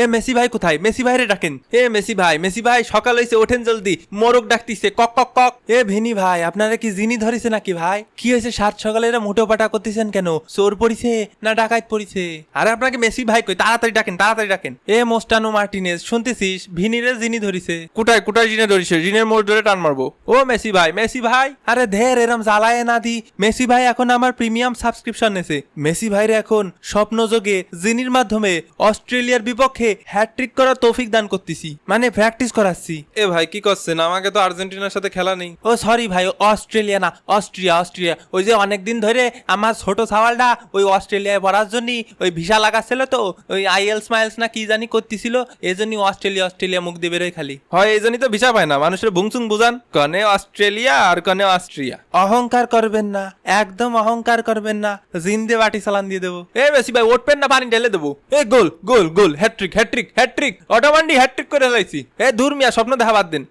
এ Messi ভাই কোথায়? Messi ভাইরে ডাকেন। এ মেসি ভাই সকাল হইছে, ওঠেন জলদি, মোরগ ডাকতিছে কক কক কক। এ ভিনি ভাই আপনারা কি জিনি ধরিছে নাকি ভাই? কি হয়েছে সাত সকালে এরা মোটো পাটা করতেছেন কেন? চোর পড়িছে না ডাকাত পড়িছে? আরে আপনাকে মেসি ভাই কই, তাড়াতাড়ি ডাকেন। এ মোস্টানো মার্টিনেজ শুনতেছিস ভিনিরে জিনি ধরিছে? কোটায় জিনে ধরিছে? জিনের মোড় ধরে টান মারবো। ও মেসি ভাই আরে ধের এরম জ্বালায় না দি। মেসি ভাই এখন আমার প্রিমিয়াম সাবস্ক্রিপশন নেছে। মেসি ভাইরে এখন স্বপ্ন যোগে জিনির মাধ্যমে অস্ট্রেলিয়ার বিপক্ষে হ্যাটট্রিক করার তৌফিক দান করতেছি, মানে প্র্যাকটিস করাচ্ছি। এ ভাই কি করছেন? আমাকে তো আর্জেন্টিনার সাথে খেলা নেই। ও সরি ভাই, অস্ট্রেলিয়া না, অস্ট্রিয়া। ওই যে অনেকদিন ধরে আমার ছোট সাওয়ালটা ওই অস্ট্রেলিয়ায় পড়ার জন্য ওই ভিসা লাগাচ্ছিল, তো ওই আইএলস মাইলস না কি জানি করতেছিল, এই জন্যই অস্ট্রেলিয়া মুখ দিয়ে বেরোয় খালি হয়, এই জন্যই তো ভিসা পায় না। মানুষের বুংসুং বুঝান, কনে অস্ট্রেলিয়া আর কনে অস্ট্রিয়া। অহংকার করবেন না, একদম অহংকার করবেন না, জিন্দে বাটি চালান দিয়ে দেবো। এ মেসি ভাই উঠবেন না, পানি ঢেলে দেবো। এ গোল হ্যাটট্রিক অটোমান্ডি হ্যাটট্রিক করে লাইছি। এ দূর মিয়া, স্বপ্ন দেখা বাদ দেন।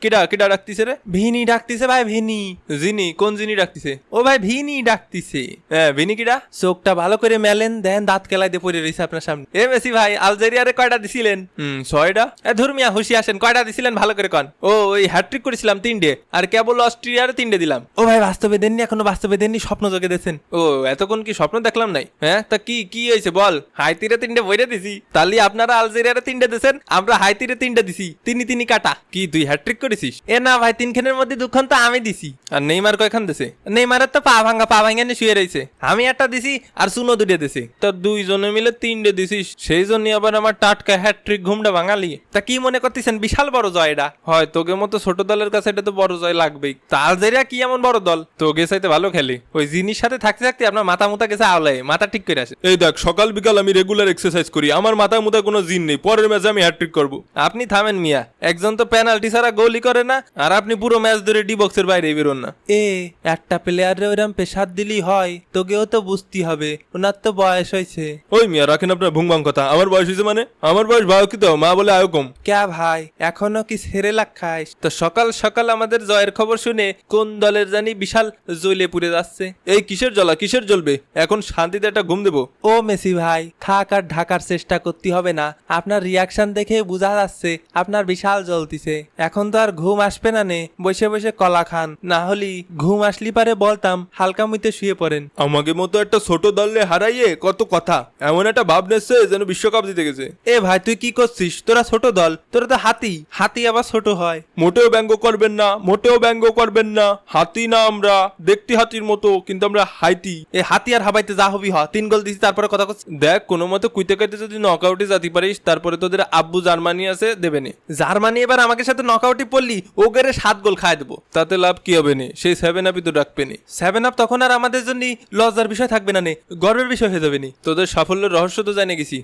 কিডা ডাকতিছে রে? ভিনি ডাকতিছে ভাই, ভিনি। জিনি? কোন জিনি ডাকতিছে? ও ভাই ভিনি ডাকতিছে। হ্যাঁ ভিনি কিডা? চোখটা ভালো করে মেলেন, দেন দাঁত কেলাই দিয়ে পড়ে রয়েছে আপনার সামনে। এ মেসি ভাই আলজেরিয়ারে কয়টা দিছিলেন? 6টা। এ ধুর মিয়া হুশি আসেন, কয়টা দিছিলেন ভালো করে কন। ও ওই হ্যাটট্রিক করেছিলাম 3টে, আর কেবল অস্ট্রিয়ারে 3টে দিলাম। ও ভাই বাস্তবে দেননি, এখনো বাস্তবে দেননি, স্বপ্ন যোগে দিয়েছেন। ও এতক্ষণ কি স্বপ্ন দেখলাম নাই? হ্যাঁ তা কি হয়েছে বল? হাইতিরে 3টে বইরে দিছি, তাহলে আপনারা আলজেরিয়ারে 3টে দিছেন, আমরা হাইতিরে 3টে দিছি। তিনি কাটা। কি তুই হ্যাটট্রিক করেছিস? এ না ভাই, 3খানের মধ্যে 2খান তো আমি দিছি। আর নেইমার কয়খান দিছে? নেইমারের তো পা ভাঙা নিয়ে শুয়ে রয়েছে, আমি একটা দিছি আর সুনো 2টে দিছি। তো 2 জনে মিলে 3টে দিছিস, সেই জন্য আবার আমার টাটকা হ্যাটট্রিক ঘুমটা ভাঙালি। তা কি মনে করতেছেন বিশাল বড় জয় এটা? হয় তোকে মতো ছোট দলের কাছে এটা তো বড় জয় লাগবেই। তা আলজেরিয়া কি এমন বড় দল? তোকে চাইতে ভালো খেলে। ওই জিনিস সাথে থাকতে আপনার মাথা মুথা গেছে আওলায়, মাথা ঠিক করে আসে। এই দেখ, সকাল বিকাল আমি রেগুলার এক্সারসাইজ করি, আমার মাথা মুথা কোনো জিন নেই, পরের ম্যাচে আমি হ্যাটট্রিক করবো। আপনি থামেন মিয়া, একজন তো পেনাল্টি ছাড়া গোলই করে না, আর আপনি পুরো ম্যাচ ধরে ডি বক্সের বাইরে বেরোন না। একটা প্লেয়ারে ওরম পেশাদ দিলেই হয়? তোকেও তো বুঝতে হবে, ওনার তো বয়স হয়েছে। ওই মিয়া রাখেন আপনার ভুংবাং কথা। আমার বয়স হয়েছে মানে? আমার বয়স ভাও কি তো, মা বলে আয়ো কম। ক্যা ভাই এখনো কি ছেড়ে লাগ খাইস? তো সকাল আমাদের জয়ের খবর শুনে কোন দলের জানি বিশাল জ্বলে পুড়ে যাচ্ছে। এই কিসের জ্বলবে? এখন শান্তিতে একটা ঘুম দেবো। ও মেসি ভাই থাক, আর ঢাকার চেষ্টা করতে হবে না, আপনার রিয়াকশন দেখে বোঝা যাচ্ছে আপনার বিশাল জ্বলতিছে। এখন তো আর ঘুম আসবে না নে, বসে কলা খান, না হলি ঘুম আসলি পারে বলতাম হালকা মুইতে শুয়ে পড়েন। আমাকে মতো একটা ছোট দলে হারাইয়ে কত কথা, এমন একটা ভাব নেছে যেন বিশ্বকাপ জিতে গেছে। এ ভাই তুই কি করছিস? তোরা ছোট দল, তোরা তো হাতি আবার ছোট হয়? মোটেও ব্যঙ্গ করবেন না, হাতি না আমরা, দেখতে হাতির মতো, কিন্তু আমরা হাইতি। এ হাতি আর হাবাইতে যা হবি 3 গোল দিছি, তারপরে কথা করছিস। দেখ কোনো মতো কুইতে কাইতে যদি নকআউটে যেতে পারিস, তারপরে তোদের আব্বু জার্মানি আছে দেবে নে। জার্মানি এবার আমাকে সাথে নকআউটে পড়লি, ওকে 7 গোল খায় দেবো। তাতে লাভ কি হবে নে? সেই 7 আপই তো ডাকবে নে। 7 আপ তখন আর আমাদের জন্য লজ্জার বিষয় থাকবে না নে, গর্বের বিষয় হয়ে যাবে নি। তোদের সাফল্যের রহস্য তো জানে গেছি।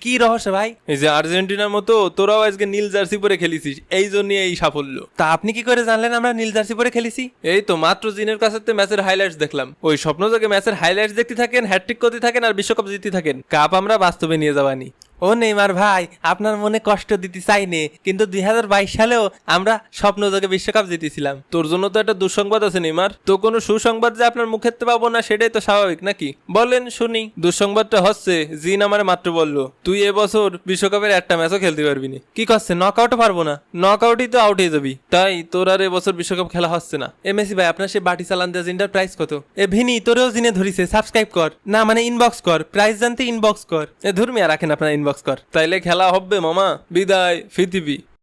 কি রহস্য ভাই? এই যে আর্জেন্টিনার মতো তোরাও আজকে নীল জার্সি পরে খেলিছিস, এই জন্য এই সাফল্য। তা আপনি কি করে জানলেন আমরা নীল জার্সি পরে খেলিছি? এই তো মাত্র জিনের কাছে ম্যাচের হাইলাইটস দেখলাম। ওই স্বপ্ন থেকে ম্যাচের হাইলাইটস দেখতে থাকেন, হ্যাটট্রিক করতে থাকেন, আর বিশ্বকাপ জিততে থাকেন। কাপ আমরা বাস্তবে নিয়ে যাবানি। ও নেইমার ভাই আপনার মনে কষ্ট দিতে চাইনি, কিন্তু 2022 সালেও আমরা স্বপ্ন যোগে বিশ্বকাপ জিতেছিলাম। তোর জন্য তো একটা দুঃসংবাদ আছে নেইমার, তো কোনো সুসংবাদ যে আপনার মুখে পাবো না সেটাই তো স্বাভাবিক নাকি? বলেন শুনি। দুঃসংবাদটা হচ্ছে জিন আমার মাত্র বললো তুই এবছর বিশ্বকাপের একটা ম্যাচও খেলতে পারবি না। কি করছে? নকআউটও পারবো না? নকআউটই তো আউট হয়ে যাবি, তাই তোর আর এবছর বিশ্বকাপ খেলা হচ্ছে না। এ মেসি ভাই আপনার সে বাটি চালান দেওয়া জিনটার প্রাইস কত? এ ভিনি তোরেও জিনে ধরিছে, সাবস্ক্রাইব কর না, মানে ইনবক্স কর, প্রাইস জানতে ইনবক্স কর। এ ধর্মিয়া রাখেন আপনার ইনবক্স কর, তাইলে খেলা হবে মামা। বিদায় পৃথিবী।